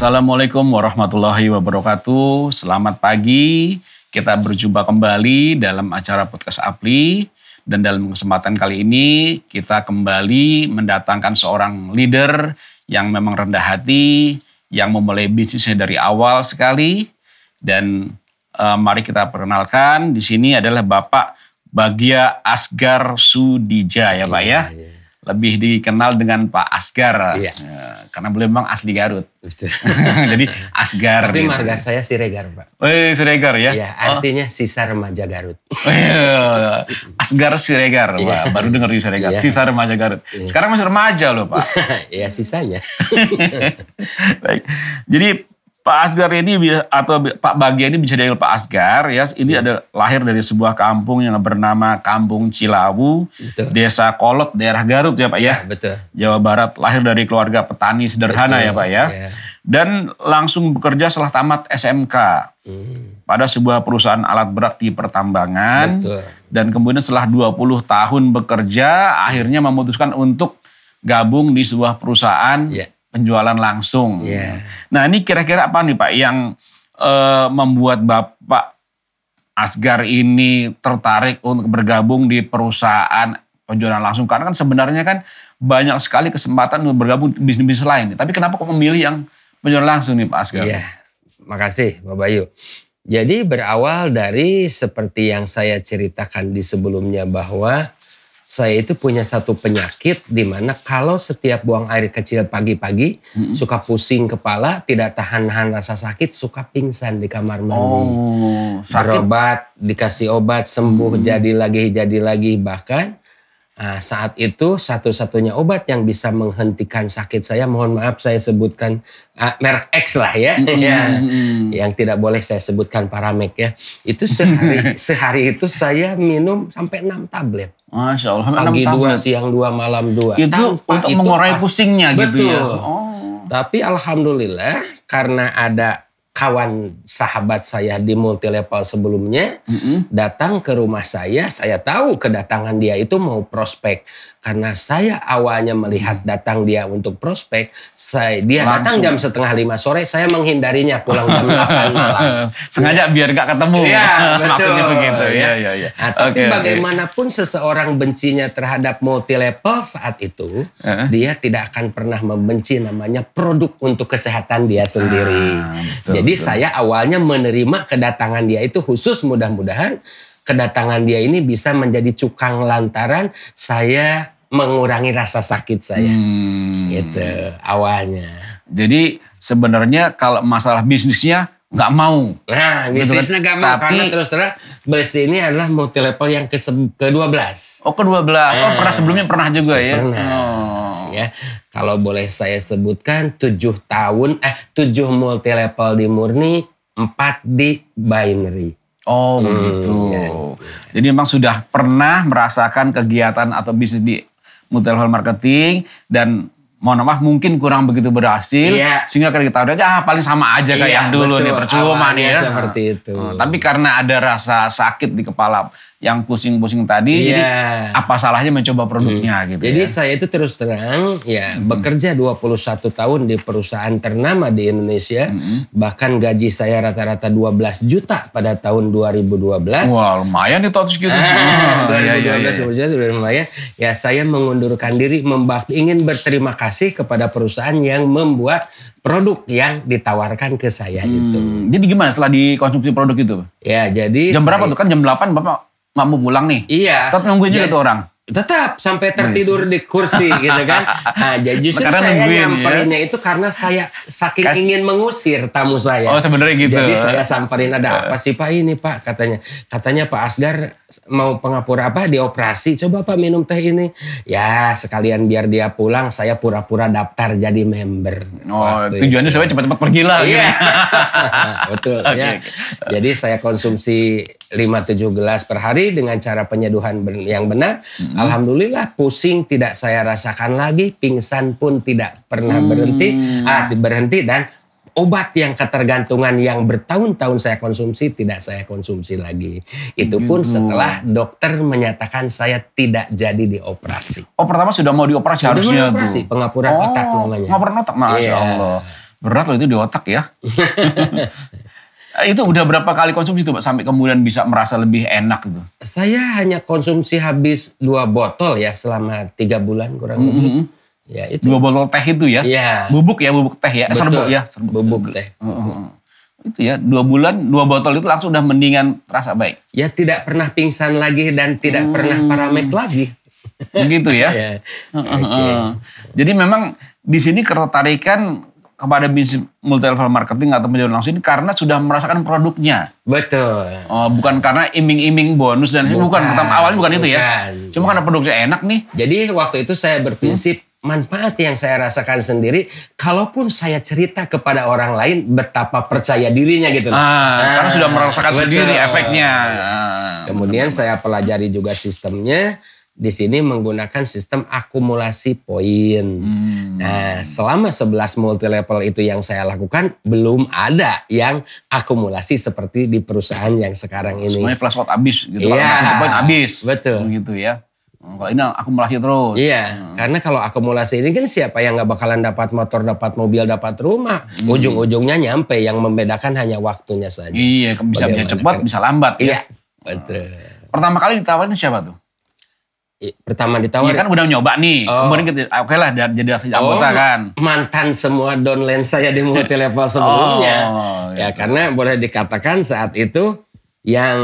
Assalamualaikum warahmatullahi wabarakatuh. Selamat pagi. Kita berjumpa kembali dalam acara podcast Apli. Dan dalam kesempatan kali ini kita kembali mendatangkan seorang leader yang memang rendah hati, yang memulai bisnisnya dari awal sekali. Dan mari kita perkenalkan, di sini adalah Bapak Bagja Asgar Sudija ya Pak ya. Lebih dikenal dengan Pak Asgar, karena beliau memang asli Garut. Jadi Asgar. Tapi marga saya Siregar Pak. Siregar ya? Iya, artinya sisa remaja Garut. Asgar Siregar Pak, baru dengar di Siregar, sisa remaja Garut. Sekarang masih remaja loh Pak. Iya sisanya. Baik, jadi Pak Asgar ini atau Pak Bagja ini bisa dipanggil Pak Asgar ya. Ini ada lahir dari sebuah kampung yang bernama Kampung Cilawu, Desa Kolot, daerah Garut ya Pak ya. Betul. Jawa Barat, lahir dari keluarga petani sederhana ya Pak ya. Dan langsung bekerja setelah tamat SMK pada sebuah perusahaan alat berat di pertambangan. Dan kemudian setelah 20 tahun bekerja, akhirnya memutuskan untuk gabung di sebuah perusahaan penjualan langsung. Nah ini kira-kira apa nih Pak yang membuat Bapak Asgar ini tertarik untuk bergabung di perusahaan penjualan langsung? Karena kan sebenarnya kan banyak sekali kesempatan untuk bergabung di bisnis-bisnis lain. Tapi kenapa kok memilih yang penjualan langsung nih Pak Asgar? Iya, makasih Pak Bayu. Jadi berawal dari seperti yang saya ceritakan di sebelumnya bahwa saya itu punya satu penyakit di mana kalau setiap buang air kecil pagi-pagi suka pusing kepala, tidak tahan-nahan rasa sakit, suka pingsan di kamar mandi. Berobat, dikasih obat, sembuh, jadi lagi. Bahkan saat itu satu-satunya obat yang bisa menghentikan sakit saya, mohon maaf saya sebutkan merek X lah ya, yang tidak boleh saya sebutkan Paramek ya. Itu sehari itu saya minum sampai 6 tablet. Masya Allah. Pagi 2, siang 2, malam 2. Itu untuk mengurangi pusingnya gitu ya? Tapi alhamdulillah karena ada kawan sahabat saya di multilevel sebelumnya datang ke rumah saya tahu kedatangan dia itu mau prospek. Karena saya awalnya melihat datang dia untuk prospek, dia datang jam 4:30 sore, saya menghindarinya pulang jam 8 malam. Sengaja biar gak ketemu. Iya, betul. Maksudnya begitu. Iya. Nah, tapi bagaimanapun seseorang bencinya terhadap multilevel saat itu, dia tidak akan pernah membenci namanya produk untuk kesehatan dia sendiri. Jadi saya awalnya menerima kedatangan dia itu khusus, mudah-mudahan kedatangan dia ini bisa menjadi cukang lantaran saya mengurangi rasa sakit saya. Gitu awalnya. Jadi sebenarnya kalau masalah bisnisnya nggak mau. Nah, bisnisnya nggak mau karena terus terang bisnis ini adalah multilevel yang ke-12. Oh, ke-12. Pernah sebelumnya pernah juga ya? Pernah. Ya, kalau boleh saya sebutkan 7 multilevel di Murni, 4 di binary. Oh begitu. Jadi memang sudah pernah merasakan kegiatan atau bisnis di multilevel marketing dan mohon maaf mungkin kurang begitu berhasil sehingga kita udah paling sama aja kayak yang dulu nih, percuma nih ya. Seperti itu. Tapi karena ada rasa sakit di kepala yang pusing-pusing tadi, jadi apa salahnya mencoba produknya gitu. Jadi saya itu terus terang bekerja 21 tahun di perusahaan ternama di Indonesia. Bahkan gaji saya rata-rata 12 juta pada tahun 2012. Wah lumayan nih tahun segitu. 2012 sudah lumayan. Ya saya mengundurkan diri, ingin berterima kasih kepada perusahaan yang membuat produk yang ditawarkan ke saya itu. Jadi gimana setelah dikonsumsi produk itu? Ya jadi jam berapa tuh kan jam 8 Bapak nggak mau pulang nih? Iya. Tetap nungguin juga tuh orang? Tetap sampai tertidur di kursi gitu kan. Nah, justru saya nyamperinnya itu karena saya saking ingin mengusir tamu saya. Oh sebenarnya gitu. Jadi saya samperin, ada apa sih Pak ini Pak? Katanya Pak Asgar mau pengapura dioperasi. Coba Pak minum teh ini. Ya sekalian biar dia pulang saya pura-pura daftar jadi member. Oh tujuannya saya cepat-cepat pergi lah. Iya. Betul ya. Jadi saya konsumsi 5-7 gelas per hari dengan cara penyeduhan yang benar. Alhamdulillah pusing tidak saya rasakan lagi, pingsan pun tidak pernah berhenti dan obat yang ketergantungan yang bertahun-tahun saya konsumsi tidak saya konsumsi lagi. Itu pun setelah dokter menyatakan saya tidak jadi dioperasi. Oh pertama sudah mau dioperasi harusnya? Sudah mau dioperasi, pengapuran otak namanya. Pengapuran otak, Masya Allah. Berat loh itu di otak ya. Itu udah berapa kali konsumsi tuh Pak sampai kemudian bisa merasa lebih enak gitu? Saya hanya konsumsi habis 2 botol ya selama 3 bulan kurang lebih. Ya, itu. 2 botol teh itu ya? Iya. Bubuk teh ya? Betul. Serbuk ya? Bubuk teh. Itu ya 2 bulan 2 botol itu langsung udah mendingan terasa baik. Ya tidak pernah pingsan lagi dan tidak pernah paramek lagi. Begitu ya? Ya. Jadi memang di sini ketertarikan kepada bisnis multi level marketing atau penjualan langsung ini karena sudah merasakan produknya. Betul. Bukan karena iming-iming bonus dan bukan pertama awalnya bukan itu ya. Cuma karena produknya enak nih. Jadi waktu itu saya berprinsip manfaat yang saya rasakan sendiri, kalaupun saya cerita kepada orang lain betapa percaya dirinya gitu. Karena sudah merasakan sendiri efeknya. Kemudian saya pelajari juga sistemnya. Di sini menggunakan sistem akumulasi poin. Nah, selama 11 multi level itu yang saya lakukan, belum ada yang akumulasi seperti di perusahaan yang sekarang ini. Semuanya flash out habis gitu. Iya. Poin habis. Betul. Gitu ya. Kalau ini akumulasi terus. Iya, karena kalau akumulasi ini kan siapa yang gak bakalan dapat motor, dapat mobil, dapat rumah. Ujung-ujungnya nyampe, yang membedakan hanya waktunya saja. Iya, bisa cepat, bisa lambat ya. Iya, betul. Pertama kali ditawarin siapa tuh? Pertama ditawarin. Iya kan udah nyoba nih. Kemudian kita oke lah jadi anggota kan. Mantan semua downline saya di multi level sebelumnya. Ya karena boleh dikatakan saat itu yang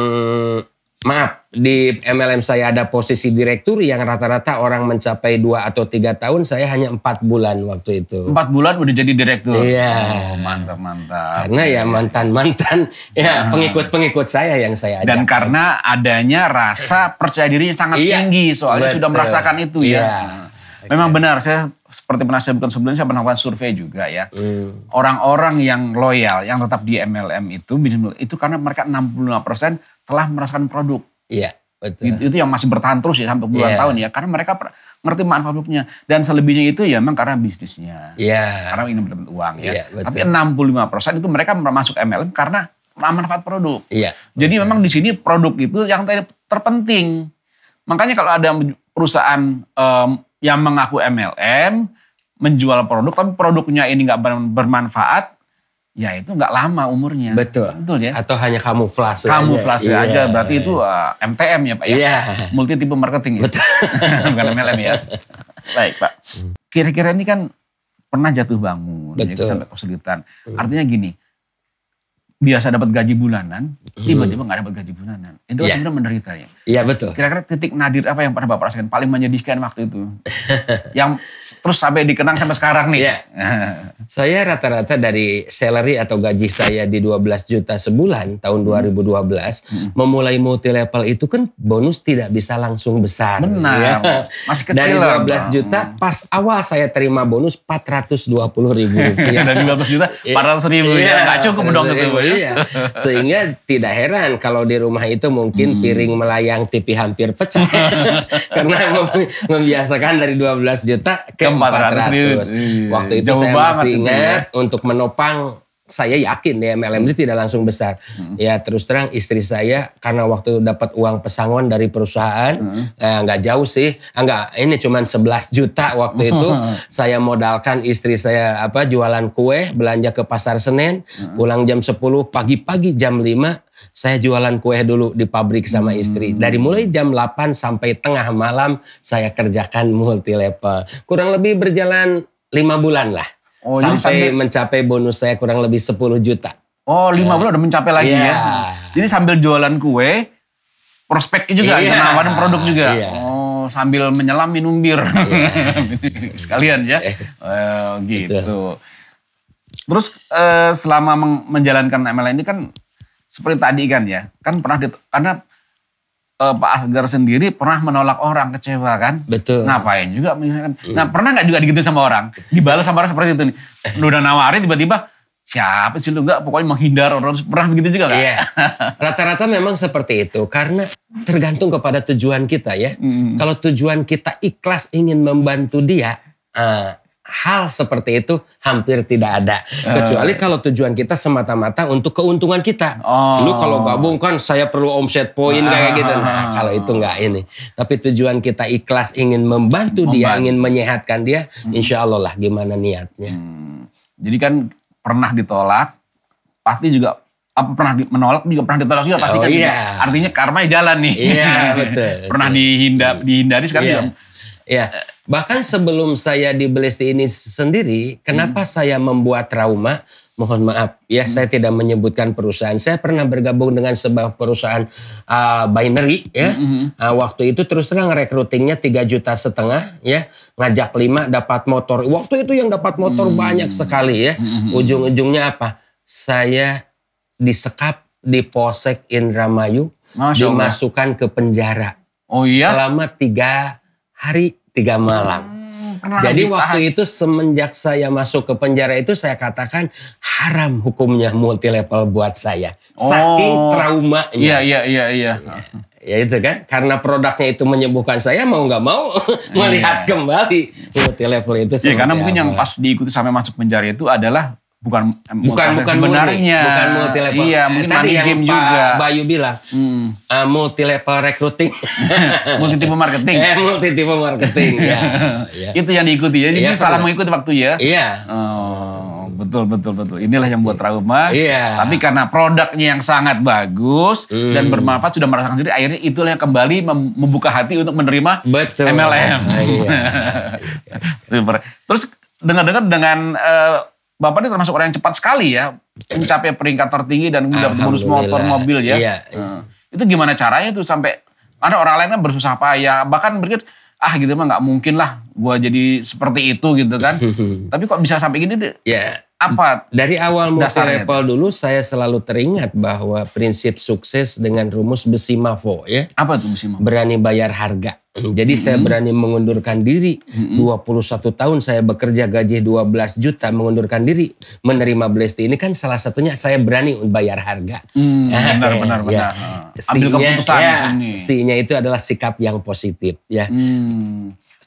di MLM saya ada posisi direktur yang rata-rata orang mencapai 2 atau 3 tahun, saya hanya 4 bulan waktu itu. 4 bulan udah jadi direktur? Iya. Mantap. Karena ya mantan-mantan, ya pengikut-pengikut saya yang saya ajak. Dan karena adanya rasa percaya dirinya sangat tinggi, soalnya sudah merasakan itu ya. Memang benar, saya seperti pernah saya sebutkan sebelumnya, saya pernah melakukan survei juga ya. Orang-orang yang loyal, yang tetap di MLM itu karena mereka 65% telah merasakan produk. Iya, betul. Itu yang masih bertahan terus ya sampai puluhan tahun ya. Karena mereka ngerti manfaat produknya. Dan selebihnya itu ya memang karena bisnisnya. Iya. Karena ingin mendapat uang ya. Iya, tapi 65% itu mereka masuk MLM karena manfaat produk. Iya. Jadi memang di sini produk itu yang terpenting. Makanya kalau ada perusahaan yang mengaku MLM, menjual produk, tapi produknya ini nggak bermanfaat, ya itu nggak lama umurnya. Betul ya. Atau hanya kamuflase aja. Berarti itu MTM ya Pak ya? Iya. Multi tipe marketing ya? Betul. Bukan MLM ya? Baik Pak. Kira-kira ini kan pernah jatuh bangun. Betul. Ya, sampai kesulitan. Artinya gini, biasa dapat gaji bulanan, tiba-tiba nggak dapat gaji bulanan. Itu kan sebenarnya menderita ya. Iya betul. Kira-kira titik nadir apa yang pernah Bapak rasakan paling menyedihkan waktu itu? Yang terus sampai dikenang sampai sekarang nih. Iya. Saya rata-rata dari salary atau gaji saya di 12 juta sebulan tahun 2012, memulai multi level itu kan bonus tidak bisa langsung besar. Benar. Ya. Masih kecil. Dari 12 juta pas awal saya terima bonus 420.000 rupiah. Dari 12 juta 400.000 ya. Nggak cukup dong itu. Iya. Sehingga tidak heran kalau di rumah itu mungkin piring melayang, TV hampir pecah. Karena membiasakan dari 12 juta ke 400. Waktu itu saya masih ingat untuk menopang, saya yakin ya MLM itu tidak langsung besar. Ya terus terang istri saya karena waktu dapat uang pesangon dari perusahaan, nggak jauh sih, ini cuman 11 juta waktu itu. Saya modalkan istri saya jualan kue, belanja ke pasar Senen, pulang jam 10, pagi-pagi jam 5 saya jualan kue dulu di pabrik sama istri. Dari mulai jam 8 sampai tengah malam saya kerjakan multi level. Kurang lebih berjalan 5 bulan lah. Sampai mencapai bonus saya kurang lebih 10 juta. 5 bulan udah mencapai lagi ya. Jadi sambil jualan kue, prospeknya juga, nawarin produk juga. Sambil menyelam minum bir. Sekalian ya. Gitu. Terus selama menjalankan MLM ini kan seperti tadi kan ya. Kan pernah karena Pak Asgar sendiri pernah menolak orang, kecewa kan? Betul. Ngapain juga misalkan. Nah pernah gak juga digituin sama orang? Dibalas sama orang seperti itu nih. Lu udah nawarin tiba-tiba, siapa sih lu enggak? Pokoknya menghindar orang. Pernah begitu juga gak? Iya. Rata-rata memang seperti itu. Karena tergantung kepada tujuan kita ya. Kalau tujuan kita ikhlas ingin membantu dia, hal seperti itu hampir tidak ada. Kecuali kalau tujuan kita semata-mata untuk keuntungan kita. Lu kalau gabung kan saya perlu omset poin kayak gitu. Nah kalau itu enggak ini. Tapi tujuan kita ikhlas ingin membantu dia, ingin menyehatkan dia. Insya Allah lah gimana niatnya. Jadi kan pernah ditolak, pasti juga menolak juga pernah ditolak juga pasti kan. Gitu. Artinya karma jalan nih. Iya, betul. Pernah dihindari sekarang juga. Iya. Bahkan sebelum saya di Balesti ini sendiri, kenapa saya membuat trauma? Mohon maaf, ya saya tidak menyebutkan perusahaan. Saya pernah bergabung dengan sebuah perusahaan binary, ya. Waktu itu terus terang rekrutingnya 3,5 juta, ya. Ngajak 5 dapat motor. Waktu itu yang dapat motor banyak sekali, ya. Ujung-ujungnya apa? Saya disekap di Polsek Indramayu, dimasukkan ke penjara. Oh iya? Selama 3 hari 3 malam. Jadi waktu itu semenjak saya masuk ke penjara itu saya katakan haram hukumnya multi level buat saya. Saking traumanya. Iya. Ya itu kan, karena produknya itu menyembuhkan saya, mau nggak mau melihat kembali multi level itu. Iya, karena mungkin yang pas diikuti sampai masuk penjara itu adalah bukan sebenarnya. Bukan multi level. Iya, mungkin tadi yang game Pak juga. Bayu bilang multi level recruiting. Multi tipe marketing. Multi tipe marketing. Ya. Itu yang diikuti ya. Jadi salah mengikuti waktu ya. Iya. Betul. Inilah yang buat trauma. Iya. Tapi karena produknya yang sangat bagus dan bermanfaat, sudah merasakan sendiri, akhirnya itulah yang kembali membuka hati untuk menerima MLM. Iya. Terus dengar-dengar dengan Bapak ini termasuk orang yang cepat sekali ya, mencapai peringkat tertinggi dan mendapat bonus motor mobil ya. Iya. Itu gimana caranya tuh sampai ada orang lain kan bersusah payah, bahkan berpikir gitu mah nggak mungkin lah gua jadi seperti itu gitu kan. Tapi kok bisa sampai gini tuh? Ya. Apa? Dari awal multi level dulu saya selalu teringat bahwa prinsip sukses dengan rumus besi Mavo ya. Apa tuh besi Mavo? Berani bayar harga. Jadi saya berani mengundurkan diri. 21 tahun saya bekerja gaji 12 juta mengundurkan diri. Menerima Balesti ini kan salah satunya saya berani bayar harga. Benar. Ya. Ambil keputusan di sini. C-nya itu adalah sikap yang positif ya.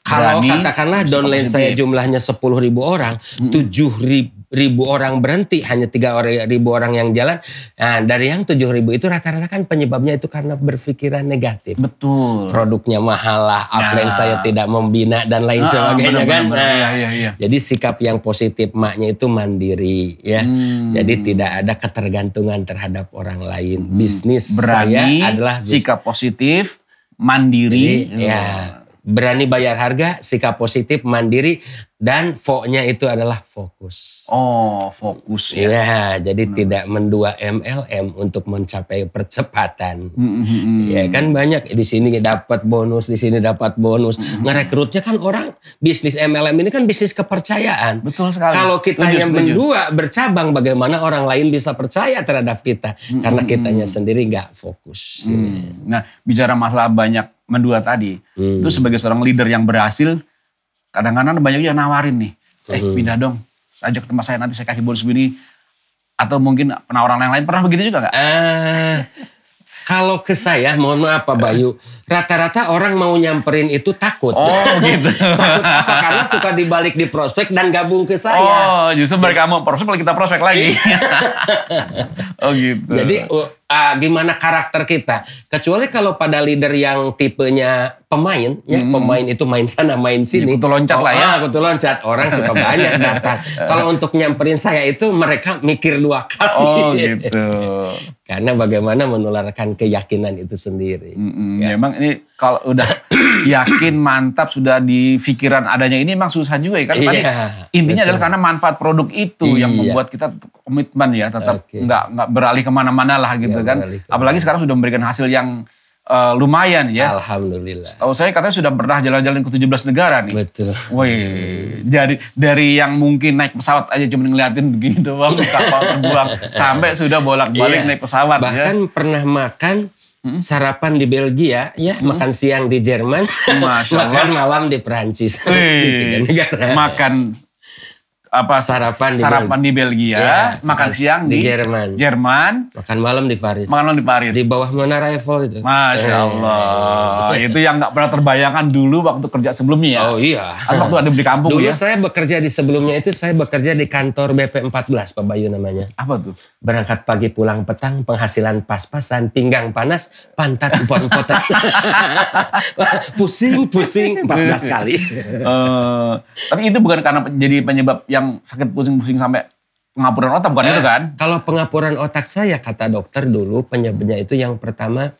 Kalau katakanlah downline saya jumlahnya 10.000 orang, 7.000 orang berhenti, hanya 3.000 orang yang jalan. Nah, dari yang 7.000 itu rata-rata kan penyebabnya itu karena berpikiran negatif. Betul. Produknya mahal lah, upline saya tidak membina dan lain sebagainya kan. Iya. Jadi sikap yang positif maknya itu mandiri ya. Jadi tidak ada ketergantungan terhadap orang lain. Bisnis berani, saya adalah sikap positif, mandiri. Jadi, berani bayar harga, sikap positif, mandiri, dan vo-nya itu adalah fokus. Fokus ya. Ya, jadi tidak mendua MLM untuk mencapai percepatan. Ya kan banyak di sini dapat bonus, di sini dapat bonus. Ngerekrutnya kan orang bisnis MLM ini kan bisnis kepercayaan. Betul sekali. Kalau kitanya mendua bercabang, bagaimana orang lain bisa percaya terhadap kita? Karena kitanya sendiri nggak fokus. Nah, bicara masalah banyak mendua tadi, itu sebagai seorang leader yang berhasil, kadang-kadang banyak yang nawarin nih, pindah dong, ajak tempat saya nanti saya kasih bonus begini, atau mungkin penawaran yang lain, pernah begitu juga nggak? Kalau ke saya, mohon maaf Pak Bayu, rata-rata orang mau nyamperin itu takut. Gitu. Takut apa? Karena suka dibalik di prospek dan gabung ke saya. Justru mereka mau prospek, kalau kita prospek lagi. Gitu. Jadi gimana karakter kita? Kecuali kalau pada leader yang tipenya pemain, ya pemain itu main sana main sini. Kutu loncat lah ya. Kutu loncat, orang suka banyak datang. Kalau untuk nyamperin saya itu mereka mikir 2 kali. Gitu. Karena bagaimana menularkan keyakinan itu sendiri. Ya. Memang ini kalau udah yakin mantap sudah di pikiran adanya ini memang susah juga ya kan. Intinya adalah karena manfaat produk itu yang membuat kita komitmen ya, tetap nggak beralih kemana-mana lah gitu kan. Apalagi sekarang sudah memberikan hasil yang lumayan ya. Alhamdulillah. Tahu saya katanya sudah pernah jalan-jalan ke 17 negara nih. Betul. Wih, dari yang mungkin naik pesawat aja cuma ngeliatin begini doang, kapal terbuang, sampai sudah bolak-balik naik pesawat. Bahkan pernah makan sarapan di Belgia, ya makan siang di Jerman, makan malam di Perancis. Di 3 negara. Makan sarapan di Belgia, makan siang di Jerman, makan malam di Paris. Di bawah Menara Eiffel itu. Masya Allah. Itu yang nggak pernah terbayangkan dulu waktu kerja sebelumnya ya. Oh iya. Waktu ada di kampung dulu ya. Saya bekerja di sebelumnya itu, saya bekerja di kantor BP14 Pak Bayu namanya. Apa tuh? Berangkat pagi pulang petang, penghasilan pas-pasan, pinggang panas, pantat empot-empotan. Pusing 14 kali. Tapi itu bukan karena jadi penyebab yang sakit pusing-pusing sampai pengapuran otak bukan itu kan? Kalau pengapuran otak saya kata dokter dulu penyebabnya itu yang pertama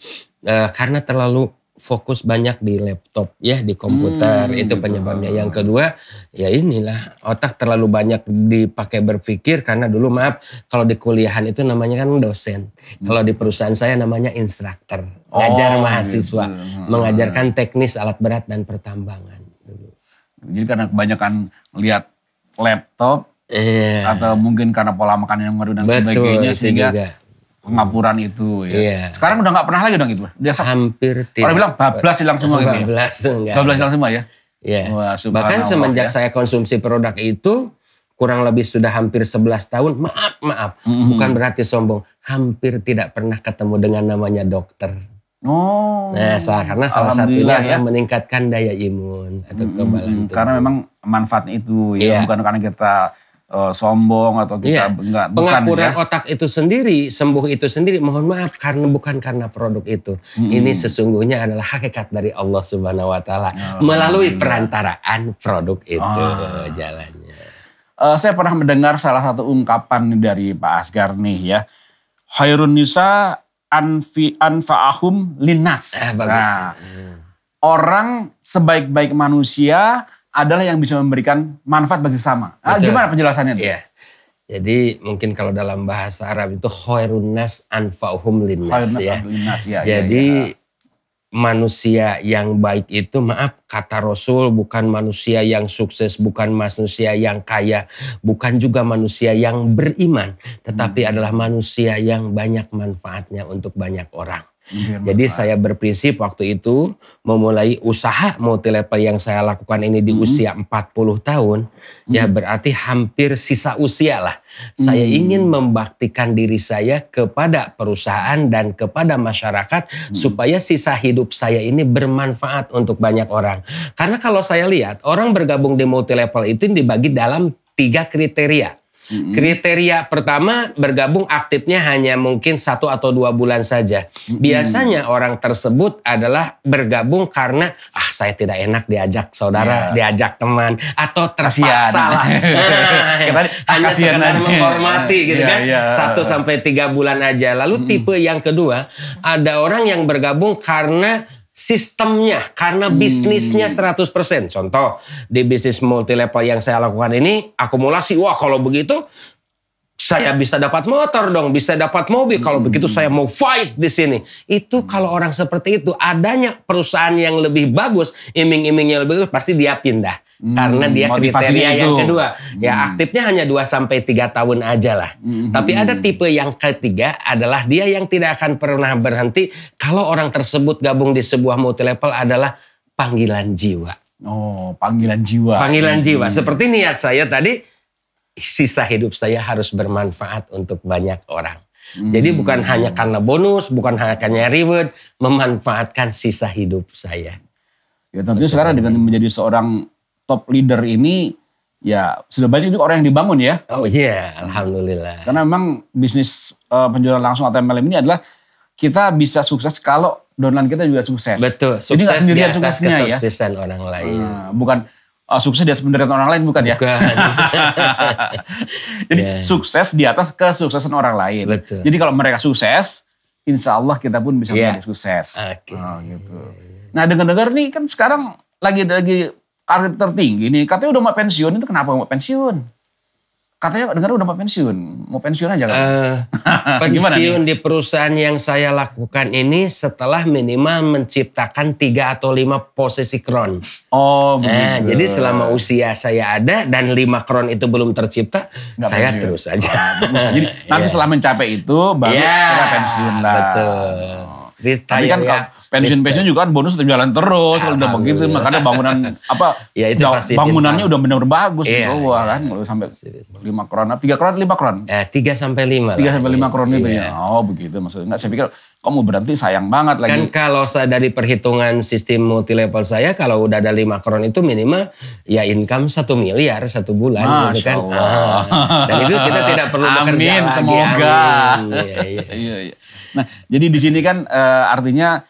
karena terlalu fokus banyak di laptop ya, di komputer, itu penyebabnya. Yang kedua ya inilah otak terlalu banyak dipakai berpikir karena dulu maaf kalau di kuliahan itu namanya kan dosen. Kalau di perusahaan saya namanya instruktur, ngajar mahasiswa, mengajarkan teknis alat berat dan pertambangan dulu. Jadi karena kebanyakan lihat laptop atau mungkin karena pola makan yang baru dan sebagainya sehingga juga pengapuran itu ya. Iya. Sekarang udah gak pernah lagi dong itu. Hampir tidak. Orang bilang bablas hilang semua gitu ya. Bablas hilang semua ya. Iya. Bahkan semenjak saya konsumsi produk itu kurang lebih sudah hampir 11 tahun. Maaf. Bukan berarti sombong. Hampir tidak pernah ketemu dengan namanya dokter. Nah, karena salah satunya adalah meningkatkan daya imun atau kekebalan tubuh. Karena memang manfaatnya itu ya. Bukan karena kita sombong atau kita enggak. Pengapuran otak itu sendiri, sembuh itu sendiri, mohon maaf bukan karena produk itu. Ini sesungguhnya adalah hakikat dari Allah Subhanahu wa taala melalui perantaraan produk itu jalannya. Saya pernah mendengar salah satu ungkapan dari Pak Asgar nih ya. Khairun nisa anfa'ahum linnas. Nah, orang sebaik-baik manusia adalah yang bisa memberikan manfaat bagi sesama. Gimana penjelasannya? Iya. Jadi mungkin kalau dalam bahasa Arab itu khairun nas anfa'uhum linnas ya. Jadi manusia yang baik itu kata Rasul bukan manusia yang sukses, bukan manusia yang kaya, bukan juga manusia yang beriman, tetapi adalah manusia yang banyak manfaatnya untuk banyak orang. Jadi saya berprinsip waktu itu memulai usaha multi level yang saya lakukan ini di usia 40 tahun. Ya berarti hampir sisa usia lah. Saya ingin membaktikan diri saya kepada perusahaan dan kepada masyarakat supaya sisa hidup saya ini bermanfaat untuk banyak orang. Karena kalau saya lihat orang bergabung di multi level itu dibagi dalam 3 kriteria. Kriteria pertama bergabung aktifnya hanya mungkin 1 atau 2 bulan saja. Biasanya orang tersebut adalah bergabung karena saya tidak enak diajak saudara, diajak teman atau terpaksa lah. Hanya sekedar menghormati gitu kan. 1 sampai 3 bulan aja. Lalu tipe yang kedua ada orang yang bergabung karena sistemnya, karena bisnisnya 100%. Contoh, di bisnis multi level yang saya lakukan ini, akumulasi, wah kalau begitu saya bisa dapat motor dong, bisa dapat mobil. Kalau begitu saya mau fight di sini. Itu kalau orang seperti itu, adanya perusahaan yang lebih bagus, iming-imingnya lebih bagus, pasti dia pindah. Karena dia kriteria yang kedua. Ya aktifnya hanya 2-3 tahun aja lah. Tapi ada tipe yang ketiga adalah dia yang tidak akan pernah berhenti kalau orang tersebut gabung di sebuah multi level adalah panggilan jiwa. Oh, panggilan jiwa. Panggilan jiwa. Seperti niat saya tadi, sisa hidup saya harus bermanfaat untuk banyak orang. Jadi bukan hanya karena bonus, bukan hanya karena reward, memanfaatkan sisa hidup saya. Ya tentunya sekarang dengan menjadi seorang top leader ini ya sudah banyak juga orang yang dibangun ya. Oh iya, alhamdulillah. Karena memang bisnis penjualan langsung atau MLM ini adalah kita bisa sukses kalau downline kita juga sukses. Betul, jadi nggak sendirian suksesnya ya. Kesuksesan orang lain. Bukan sukses di atas penderitaan orang lain, bukan ya? Jadi sukses di atas kesuksesan orang lain. Betul. Jadi kalau mereka sukses, insya Allah kita pun bisa menjadi sukses. Gitu. Nah dengar-dengar nih kan sekarang lagi karir tertinggi nih, katanya udah mau pensiun, itu kenapa mau pensiun? Katanya dengar udah mau pensiun aja kan? Pensiun di perusahaan yang saya lakukan ini setelah minimal menciptakan 3 atau 5 posisi kron. Oh begitu. Jadi selama usia saya ada dan 5 kron itu belum tercipta, saya pensiun. Terus aja. Jadi nanti setelah mencapai itu baru kita pensiun lah. Betul. Tapi kan kalau pensiun juga kan bonus tetap jalan terus kalau udah begitu, makanya bangunan bangunannya udah benar bagus gitu kan, kalau sampai 5 kron, 3 kron, 5 kron. 3 sampai 5 3 sampai 5 kron itu ya. Oh begitu maksudnya. Enggak, saya pikir kamu berarti sayang banget lagi. Kan kalau saya dari perhitungan sistem multi level saya, kalau udah ada 5 kron itu minimal ya income 1 miliar 1 bulan gitu kan. Dan itu kita tidak perlu bekerja lagi. Semoga. Iya. Nah, jadi di sini kan artinya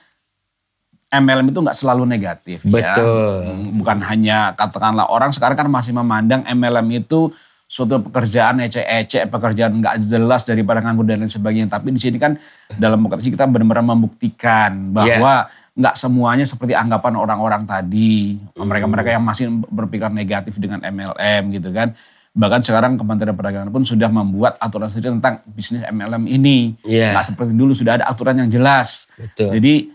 MLM itu nggak selalu negatif. Betul. Ya. Bukan hanya katakanlah orang sekarang kan masih memandang MLM itu suatu pekerjaan ecek-ecek, pekerjaan nggak jelas daripada nganggur dan lain sebagainya. Tapi di sini kan dalam bekerja kita benar-benar membuktikan bahwa nggak semuanya seperti anggapan orang-orang tadi. Mereka-mereka yang masih berpikir negatif dengan MLM gitu kan. Bahkan sekarang Kementerian Perdagangan pun sudah membuat aturan sendiri tentang bisnis MLM ini. Nggak seperti dulu, sudah ada aturan yang jelas. Betul. Jadi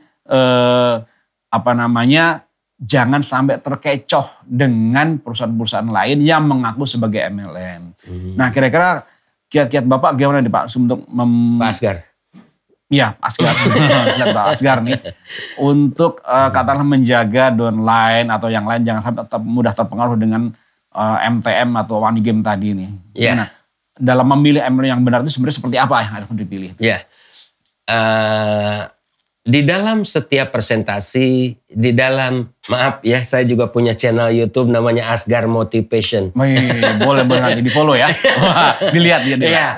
jangan sampai terkecoh dengan perusahaan-perusahaan lain yang mengaku sebagai MLM. Nah kira-kira kiat-kiat Bapak gimana nih Pak untuk Pak Asgar? Iya, Asgar. Kiat Pak Asgar nih. Untuk katakanlah menjaga downline atau yang lain jangan sampai mudah terpengaruh dengan MTM atau money game tadi nih. Gimana? Dalam memilih MLM yang benar itu sebenarnya seperti apa yang harus dipilih? Di dalam setiap presentasi, di dalam, maaf ya, saya juga punya channel YouTube namanya Asgar Motivation. Boleh nanti di follow ya. Dilihat ya.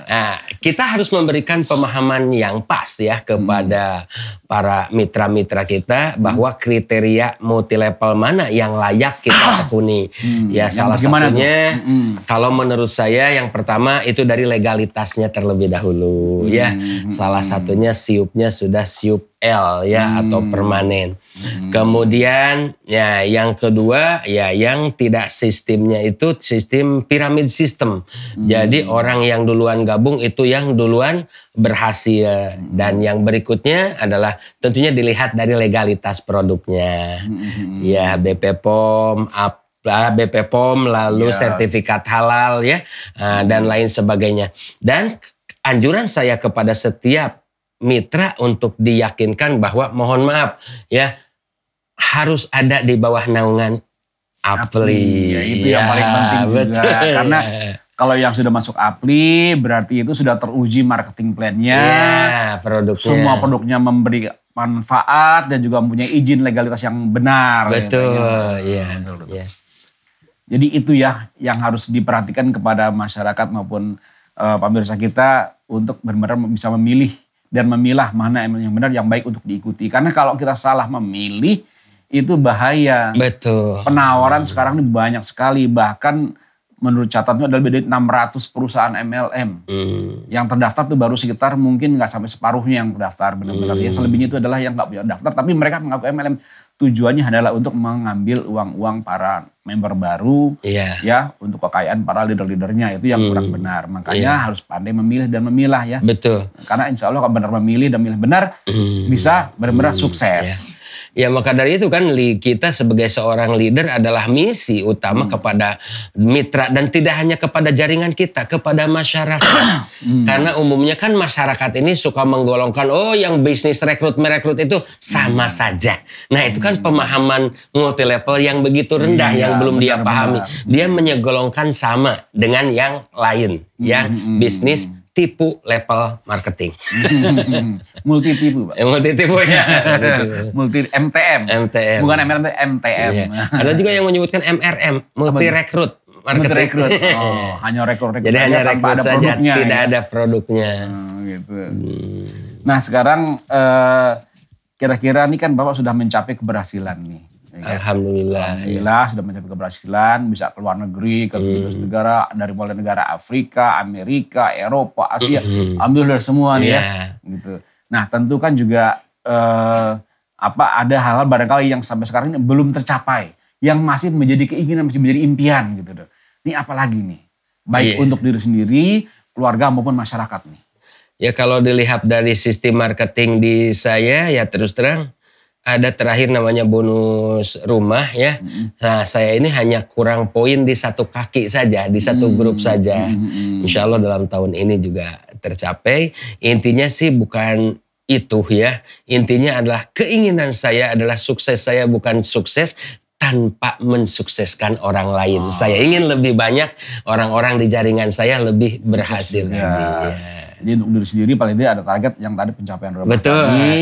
Nah, kita harus memberikan pemahaman yang pas ya kepada para mitra-mitra kita bahwa kriteria multi level mana yang layak kita tekuni. Ya salah satunya kalau menurut saya yang pertama itu dari legalitasnya terlebih dahulu ya. Salah satunya siupnya sudah siup L ya atau permanen. Kemudian ya yang kedua ya yang tidak sistemnya itu sistem piramid sistem. Jadi orang yang duluan gabung itu yang duluan berhasil dan yang berikutnya adalah tentunya dilihat dari legalitas produknya. Ya BP POM lalu sertifikat halal ya dan lain sebagainya. Dan anjuran saya kepada setiap mitra untuk diyakinkan bahwa mohon maaf ya harus ada di bawah naungan APLI. Ya, itu yang paling penting juga. Karena kalau yang sudah masuk APLI berarti itu sudah teruji marketing plan-nya. Produknya. Semua produknya memberi manfaat dan juga mempunyai izin legalitas yang benar. Betul. Jadi itu ya yang harus diperhatikan kepada masyarakat maupun pemirsa kita untuk benar-benar bisa memilih dan memilah mana yang benar yang baik untuk diikuti. Karena kalau kita salah memilih itu bahaya. Betul. Penawaran sekarang ini banyak sekali. Bahkan menurut catatan itu adalah lebih dari 600 perusahaan MLM. Yang terdaftar tuh baru sekitar mungkin nggak sampai separuhnya yang terdaftar benar-benar. Yang selebihnya itu adalah yang nggak punya daftar. Tapi mereka mengaku MLM. Tujuannya adalah untuk mengambil uang-uang para member baru. Ya untuk kekayaan para leader-leadernya. Itu yang kurang benar. Makanya harus pandai memilih dan memilah ya. Betul. Karena insya Allah kalau benar memilih dan memilih benar bisa benar-benar sukses. Ya maka dari itu kan kita sebagai seorang leader adalah misi utama kepada mitra dan tidak hanya kepada jaringan kita, kepada masyarakat. Karena umumnya kan masyarakat ini suka menggolongkan yang bisnis merekrut itu sama saja. Nah itu kan pemahaman multi level yang begitu rendah yang belum dia pahami. Dia menyegolongkan sama dengan yang lain ya bisnis tipu level marketing. Multi tipu Pak. Multi tipu ya. Multi MTM. Bukan MLM, MTM. Ada juga yang menyebutkan MRM, multi rekrut marketing. Multi rekrut. Hanya rekrut. Jadi hanya rekrut saja, tidak ada produknya. Gitu. Nah sekarang kira-kira ini kan Bapak sudah mencapai keberhasilan nih. Alhamdulillah sudah mencapai keberhasilan, bisa ke luar negeri, ke 17 negara, dari mulai negara Afrika, Amerika, Eropa, Asia, ambil dari semua nih ya. Gitu. Nah tentu kan juga ada hal-hal barangkali yang sampai sekarang ini belum tercapai, yang masih menjadi keinginan, masih menjadi impian gitu. Ini apa lagi nih? Baik untuk diri sendiri, keluarga maupun masyarakat nih. Ya kalau dilihat dari sistem marketing di saya ya terus terang. Ada terakhir namanya bonus rumah ya. Nah saya ini hanya kurang poin di satu kaki saja, di satu grup saja. Insya Allah dalam tahun ini juga tercapai. Intinya sih bukan itu ya. Intinya adalah keinginan saya adalah sukses saya bukan sukses tanpa mensukseskan orang lain. Saya ingin lebih banyak orang-orang di jaringan saya lebih berhasil lagi. Jadi untuk diri sendiri paling tidak ada target yang tadi pencapaian Robert. Betul. Tadi.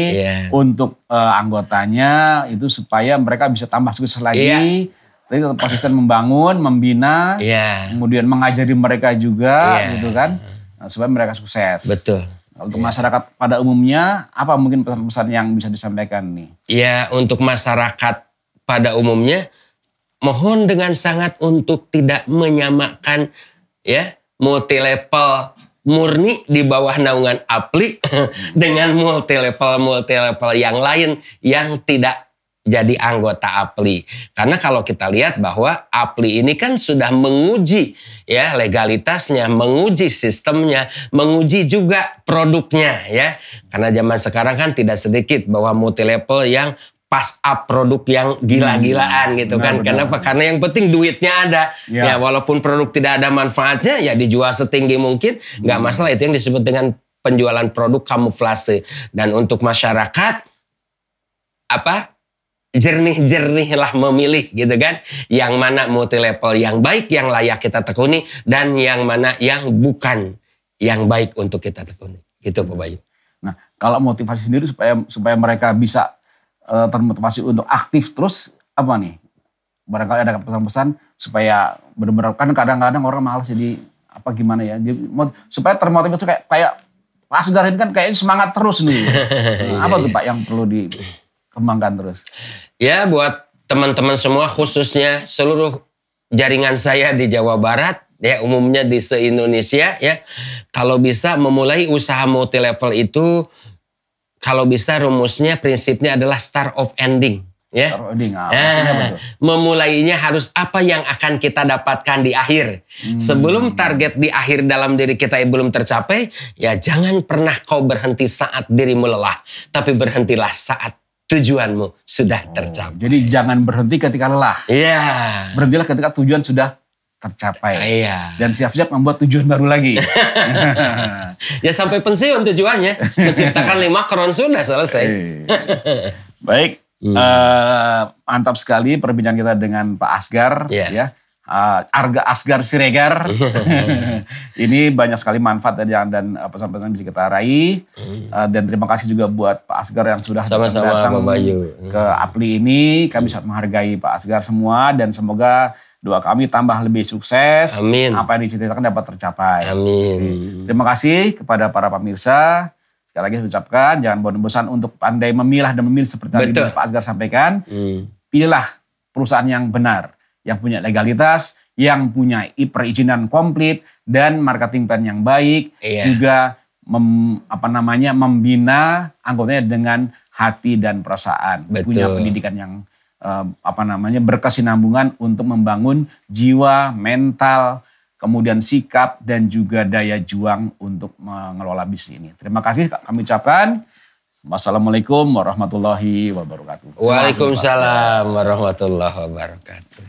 Untuk anggotanya itu supaya mereka bisa tambah sukses lagi. Tapi tetap konsisten membangun, membina, kemudian mengajari mereka juga gitu kan. Supaya mereka sukses. Betul. Untuk masyarakat pada umumnya apa mungkin pesan-pesan yang bisa disampaikan nih? Ya untuk masyarakat pada umumnya mohon dengan sangat untuk tidak menyamakan ya, multi level murni di bawah naungan APLI dengan multi level yang lain yang tidak jadi anggota APLI. Karena kalau kita lihat bahwa APLI ini kan sudah menguji ya legalitasnya, menguji sistemnya, menguji juga produknya ya. Karena zaman sekarang kan tidak sedikit bahwa multi level yang pas up produk yang gila-gilaan gitu kan. Kenapa? Karena yang penting duitnya ada. Ya walaupun produk tidak ada manfaatnya ya dijual setinggi mungkin. Nggak masalah, itu yang disebut dengan penjualan produk kamuflase. Dan untuk masyarakat jernih-jernih lah memilih gitu kan. Yang mana multi level yang baik, yang layak kita tekuni. Dan yang mana yang bukan yang baik untuk kita tekuni. Gitu Pak Bayu. Nah kalau motivasi sendiri supaya mereka bisa termotivasi untuk aktif terus apa nih? Barangkali ada pesan-pesan supaya benar-benar, kan kadang-kadang orang malas jadi apa gimana ya. Supaya termotivasi kayak Pak Asgar ini kan kayaknya semangat terus nih. Nah, apa tuh Pak yang perlu dikembangkan terus? Ya buat teman-teman semua khususnya seluruh jaringan saya di Jawa Barat ya, umumnya di se-Indonesia ya. Kalau bisa memulai usaha multi level itu, kalau bisa rumusnya, prinsipnya adalah start of ending. Ya. Start of ending, betul. Memulainya harus apa yang akan kita dapatkan di akhir. Sebelum target di akhir dalam diri kita belum tercapai, ya jangan pernah kau berhenti saat dirimu lelah. Tapi berhentilah saat tujuanmu sudah tercapai. Jadi jangan berhenti ketika lelah. Iya. Berhentilah ketika tujuan sudah tercapai. Iya. Dan siap-siap membuat tujuan baru lagi. Ya sampai pensiun tujuannya. Menciptakan 5 kron sudah selesai. Baik. Mantap sekali perbincangan kita dengan Pak Asgar. Ya. Arga Asgar Siregar. Ini banyak sekali manfaat dan pesan-pesan bisa kita raih. Dan terima kasih juga buat Pak Asgar yang sudah datang ke APLI ini. Kami sangat menghargai Pak Asgar semua dan semoga doa kami tambah lebih sukses. Amin. Apa yang diceritakan dapat tercapai. Amin. Terima kasih kepada para pemirsa. Sekali lagi saya ucapkan jangan bosan-bosan untuk pandai memilah dan memilih seperti tadi Pak Asgar sampaikan. Pilihlah perusahaan yang benar, yang punya legalitas, yang punya perizinan komplit dan marketing plan yang baik. Juga membina anggotanya dengan hati dan perasaan. Punya pendidikan yang berkesinambungan untuk membangun jiwa, mental, kemudian sikap dan juga daya juang untuk mengelola bisnis ini. Terima kasih kami ucapkan. Wassalamualaikum warahmatullahi wabarakatuh. Waalaikumsalam warahmatullahi wabarakatuh.